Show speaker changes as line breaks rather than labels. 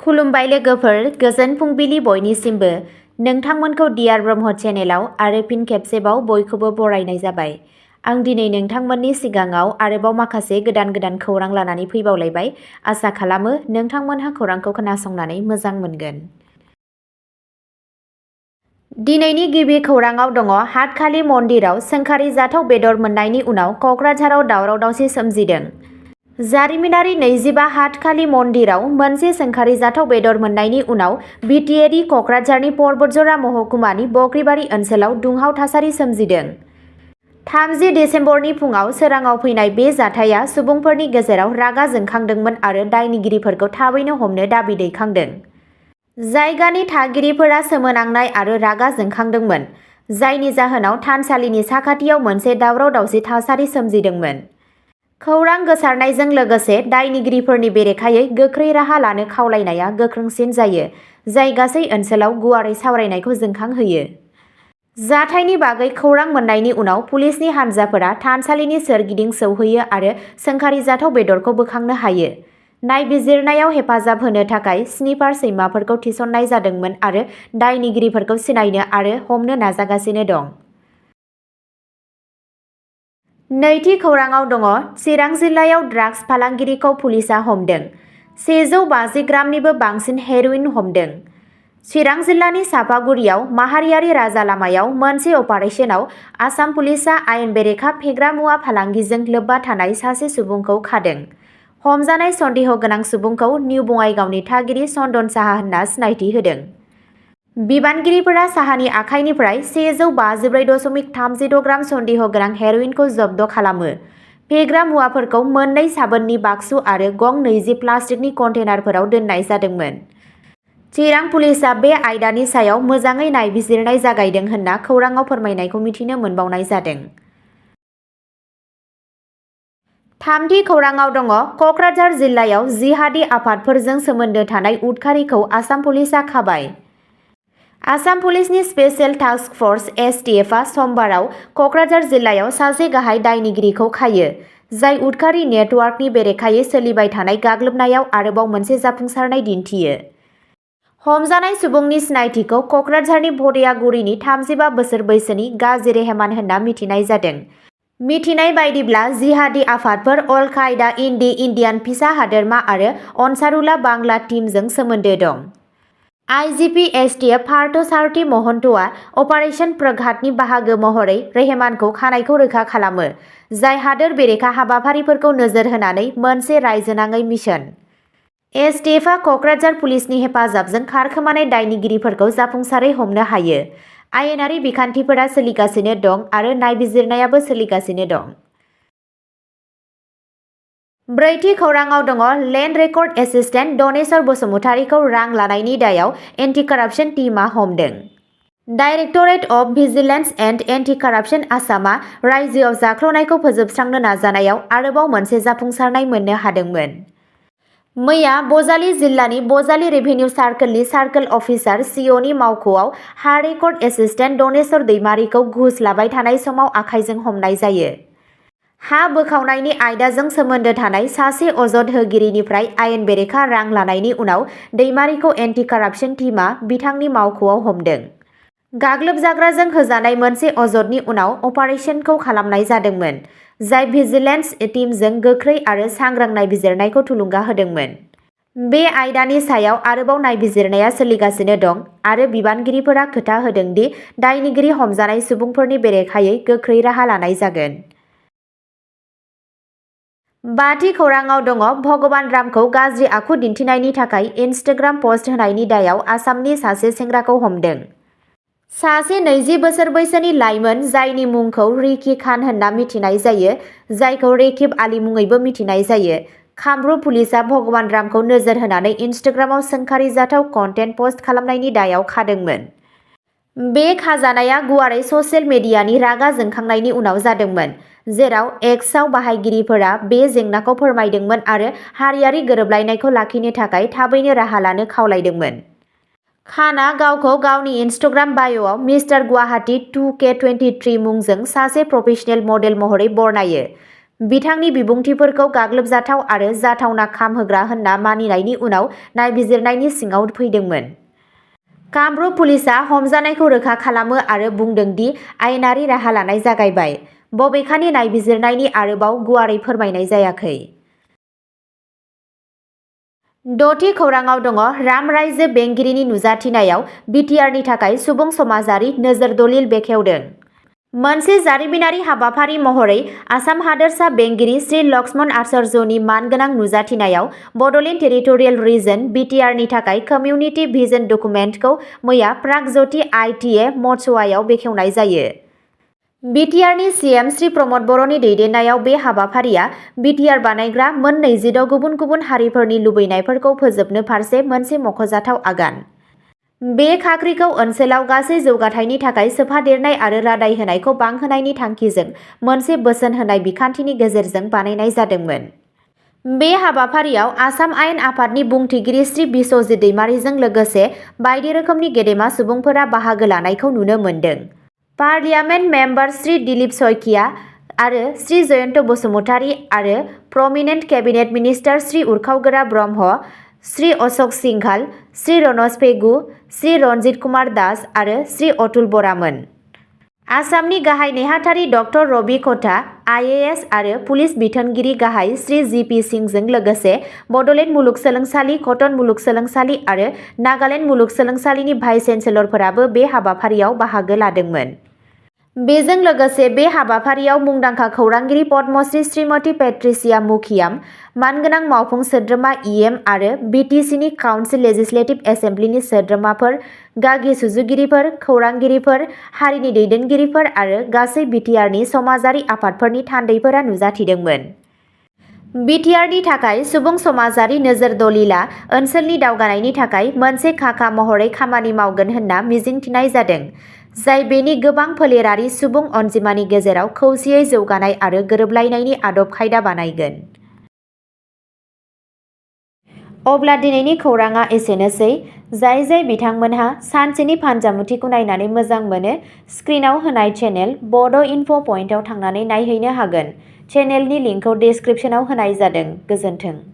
खुलुमबाय लोगोफोर, गोजोन फुंबिलि बयनिसिमबो। नोंथांमोनखौ डियार ब्रह्म चेनेलाव आरो फिन खेबसेबाव बयखौबो बरायनाय जाबाय। आं दिनै नोंथांमोननि सिगाङाव आरोबाव माखासे गोदान खौरां लानानै फैबावलायबाय। आसा खालामो नोंथांमोनहा खौरांखौ खोनासंनानै मोजां मोनगोन। दिनैनि गिबि खौराङाव दङ हाटखालि मन्दिराव सोंखारिजाथाव बेदर मोननायनि उनाव क'क्राझाराव दावराव-दावसि सोमजिदों। जारिमिनारि 25 हाटखालि मन्दिराव मोनसे सोंखारिजाथाव बेदर मोननायनि उनाव बिटिएडि क'क्राझारनि पर्बतजरा महकुमानि बख्रिबारि ओनसोलाव दुंहाव थासारि सोमजिदों। 30 दिसेम्बरनि फुङाव सोराङाव फैनाय बे जाथाया सुबुंफोरनि गेजेराव रागा जोंखांदोंमोन आरो दायनिगिरिफोरखौ थाबैनो हमनो दाबि दैखांदों। जायगानि थागिरिफोरा सोमोनांनाय आरो रागा जोंखांदोंमोन, जायनि जाहोनाव थानसालिनि साखाथियाव मोनसे दावराव-दावसि थासारि सोमजिदोंमोन। खौरां गोसारनायजों लोगोसे दायनिगिरिफोरनि बेरेखायै गोख्रै राहा लानो खावलायनाया गोख्रोंसिन जायो, जाय गासै ओनसोलाव गुवारै सावरायनायखौ जोंखांहोयो। जाथायनि बागै खौरां मोननायनि उनाव पुलिसनि हानजाफोरा थानसालिनि सोरगिदिं सौहैयो आरो सोंखारिजाथाव बेदरखौ बोखांनो हायो। नायबिजिरनायाव हेफाजाब होनो थाखाय स्निपार सैमाफोरखौ थिसननाय जादोंमोन आरो दायनिगिरिफोरखौ सिनायनो आरो हमनो नाजागासिनो दं। नैथि खौराङाव दङ चिरां जिल्लायाव ड्राग्स फालांगिरिखौ पुलिसआ हमदों। 150 ग्रामनिबो बांसिन हेर'इन हमदों। चिरां जिल्लानि चापागुरियाव माहारियारि राजा लामायाव मोनसे अपारेशनाव आसाम पुलिसआ आयेन बेरेखा फेग्रा मुवा फालांगिजों लोब्बा थानाय सासे सुबुंखौ खादों। हमजानाय सन्देह गोनां सुबुंखौ निउ बङाइगावनि थागिरि चन्दन साहा होनना सिनायथि होदों। बिबानगिरिफोरा साहानि आखाइनिफ्राय 154.36 ग्राम सन्देह गोनां हेर'इनखौ जब्द खालामो। फेग्रा मुवाफोरखौ मोननै साबोननि बाक्सु आरो गं 20 प्लास्टिकनि कन्टेनारफोराव दोननाय जादोंमोन। चिरां पुलिसआ बे आयदानि सायाव मोजाङै नायबिजिरनाय जागायदों होनना खौराङाव फोरमायनायखौ मिथिनो मोनबावनाय जादों। थामथि खौराङाव दङ क'क्राझार जिल्लायाव जिहादी आफादफोरजों सोमोन्दो थानाय उदखारिखौ आसाम पुलिसआ खाबाय। आसाम पुलिसनि स्पेशेल टास्क फर्स एसटिएफआ समबाराव क'क्राझार जिल्लायाव सासे गाहाय दायनिगिरिखौ खायो, जाय उदखारि नेटवार्कनि बेरेखायै सोलिबाय थानाय गाग्लोबनायाव आरोबाव मोनसे जाफुंसारनाय दिन्थियो। हमजानाय सुबुंनि सिनायथिखौ क'क्राझारनि भदियागुरिनि 35 बोसोर बैसोनि गाजि रेहमान होनना मिथिनाय जादों। मिथिनाय बायदिब्ला जिहादी आफादफोर अल-कायदा इन्डियान फिसा हादोरमा आरो अनसारुल्ला बांला टीमजों सोमोन्दो दं। आइजिपि एसटिएफ पार्थसारथि महन्तआ अपारेशन प्रघातनि बाहागो महरै रेहमानखौ खानायखौ रोखा खालामो, जाय हादोर बेरेखा हाबाफारिफोरखौ नोजोर होनानै मोनसे रायजोनाङै मिशन। एसटिएफआ क'क्राझार पुलिसनि हेफाजाबजों खारखोमानाय दायनिगिरिफोरखौ जाफुंसारै हमनो हायो। आयेनारि बिखान्थिफोरा सोलिगासिनो दं आरो नायबिजिरनायाबो सोलिगासिनो दं। ब्रैथि खौराङाव दङ लेन्ड रेकर्ड एसिस्टेन्ट दनेश्वर बसुमतारीखौ रां लानायनि दायाव एन्टि कारापसन टीमआ हमदों। Directorate of vigilance and anti corruption आसामआ रायजोआव जाख्ल'नायखौ फोजोबस्रांनो नाजानायाव आरोबाव मोनसे जाफुंसारनाय मोननो हादोंमोन। मैया बजालि जिल्लानि बजालि रेभिनिउ सार्कलनि सार्कल अफिसार सिअनि मावख'आव हा रेकर्ड एसिस्टेन्ट दनेश्वर दैमारिखौ घुस लाबाय थानाय समाव आखाइजों हमनाय जायो। हा बोखावनायनि आयदाजों सोमोन्दो थानाय सासे अजद होगिरिनिफ्राय आयेन बेरेखा रां लानायनि उनाव दैमारिखौ एन्टि कारापसन टीमआ बिथांनि मावख'आव हमदों। गाग्लोबजाग्राजों होजानाय मोनसे अजदनि उनाव अपारेशनखौ खालामनाय जादोंमोन, जाय भिजिलेन्स टीमजों गोख्रै आरो सांग्रां नायबिजिरनायखौ थुलुंगा होदोंमोन। बे आयदानि सायाव आरोबाव नायबिजिरनाया सोलिगासिनो दं आरो बिबानगिरिफोरा खोथा होदों दि दायनिगिरि हमजानाय सुबुंफोरनि बेरेखायै गोख्रै राहा लानाय जागोन। बाथि खौराङाव दङ भगवान रामखौ गाज्रि आखु दिन्थिनायनि थाखाय इनस्टाग्राम पस्ट होनायनि दायाव आसामनि सासे सेंग्राखौ हमदों। सासे 20 बोसोर बैसोनि लाइमोन जायनि मुंखौ रिकी खान होनना मिथिनाय जायो, जायखौ रेकिब आली मुङैबो मिथिनाय जायो। कामरुप पुलिसआ भगवान रामखौ नोजोर होनानै इनस्टाग्रामाव सोंखारिजाथाव कन्टेन्ट पस्ट खालामनायनि दायाव खादोंमोन। बे खाजानाया गुवारै ससियेल मिडियानि रागा जोंखांनायनि उनाव जादोंमोन, जेराव एक्सआव बाहायगिरिफोरा बे जेंनाखौ फोरमायदोंमोन आरो हारियारि गोरोबलायनायखौ लाखिनो थाखाय थाबैनो राहा लानो खावलायदोंमोन। खानआ गावखौ गावनि इनस्टाग्राम बाय'आव मिस्टार गुवाहाटी 2K23 मुंजों सासे प्रफेशनेल मडेल महरै बरनायो। बिथांनि बिबुंथिफोरखौ गाग्लोबजाथाव आरो जाथावना खामहोग्रा होनना मानिनायनि उनाव नायबिजिरनायनि सिङाव फैदोंमोन। कामरुप पुलिसआ हमजानायखौ रोखा खालामो आरो बुंदों दि आयेनारि राहा लानाय जागायबाय, बबेखानि नायबिजिरनायनि आरोबाव गुवारै फोरमायनाय जायाखै। 6थि खौराङाव दङ राम रायजो बेंगिरिनि नुजाथिनायाव बिटिआरनि थाखाय सुबुं समाजारि नोजोर दलिल बेखेवदों। मोनसे जारिमिनारि हाबाफारि महरै आसाम हादोरसा बेंगिरि श्री लक्ष्मण आचार्यनि मानगोनां नुजाथिनायाव बड'लेण्ड टेरिटरियेल रिजन बिटिआरनि थाखाय कमिउनिटि भिजन डकुमेन्टखौ मैया प्रागज्यति आइटिए मत्सआव बेखेवनाय जायो। बिटिआरनि सिएम श्री प्रमद बर'नि दैदेननायाव बे हाबाफारिया बिटिआर बानायग्रा मोन 26 गुबुन गुबुन हारिफोरनि लुबैनायफोरखौ फोजोबनो फारसे मोनसे मख'जाथाव आगान। बे खाख्रिखौ ओनसोलाव गासै जौगाथायनि थाखाय सोफादेरनाय आरो रादाय होनायखौ बांहोनायनि थांखिजों मोनसे बोसोन होनाय बिखान्थिनि गेजेरजों बानायनाय जादोंमोन। बे हाबाफारियाव आसाम आयेन आफादनि बुंथिगिरि श्री बिस्वजित दैमारीजों लोगोसे बायदि रोखोमनि गेदेमा सुबुंफोरा बाहागो लानायखौ नुनो मोन्दों। पार्लियामेन्ट मेम्बार श्री दिलीप सयखिया आरो श्री जयन्त बसुमतारी आरो prominent cabinet minister Shri Urkhao Gwra Brahma, Shri Ashok Singhal, Shri Ranoj Pegu, Shri Ranjit Kumar Das आरो श्री अतुल बरामोन। आसामनि गाहाय नेहाथारि डक्टर रबि कटा, आइएएस आरो पुलिस बिथोनगिरि गाहाय श्री जिपि सिंहजों लोगोसे बड'लेण्ड मुलुगसोलोंसालि, कटन मुलुगसोलोंसालि आरो नागालेण्ड मुलुगसोलोंसालिनि भाइस चेन्सेलरफोराबो बे हाबाफारियाव बाहागो लादोंमोन। बेजों लोगोसे बे हाबाफारियाव मुंदांखा खौरांगिरि पद्मश्री श्रीमती पेट्रिसिया मुखियाम, मानगोनां मावफुं सोद्रोमा इएम आरो बिटिसिनि काउन्सिल लेजिस्लेटिभ एसेम्ब्लिनि सोद्रोमाफोर, गागि सुजुगिरिफोर, खौरांगिरिफोर, हारिनि दैदेनगिरिफोर आरो गासै बिटिआरनि समाजारि आफादफोरनि थान्दैफोरा नुजाथिदोंमोन। बिटिआरनि थाखाय सुबुं समाजारि नोजोर दलिलआ ओनसोलनि दावगानायनि थाखाय मोनसे खाखा महरै खामानि मावगोन होनना मिजिंथिनाय जादों, जाय बेनि गोबां फोलेरारि सुबुं अनजिमानि गेजेराव खौसेयै जौगानाय आरो गोरोबलायनायनि आदब खायदा बानायगोन। अब्ला दिनैनि खौराङा एसेनोसै। जाय बिथांमोनहा सानसेनि फानजामुथिखौ नायनानै मोजां मोनो, स्क्रिनाव होनाय चेनेल बड' इनफ' पइन्टआव थांनानै नायहैनो हागोन। चेनेलनि लिंकखौ डेस्क्रिप्शनाव होनाय जादों। गोजोन्थों।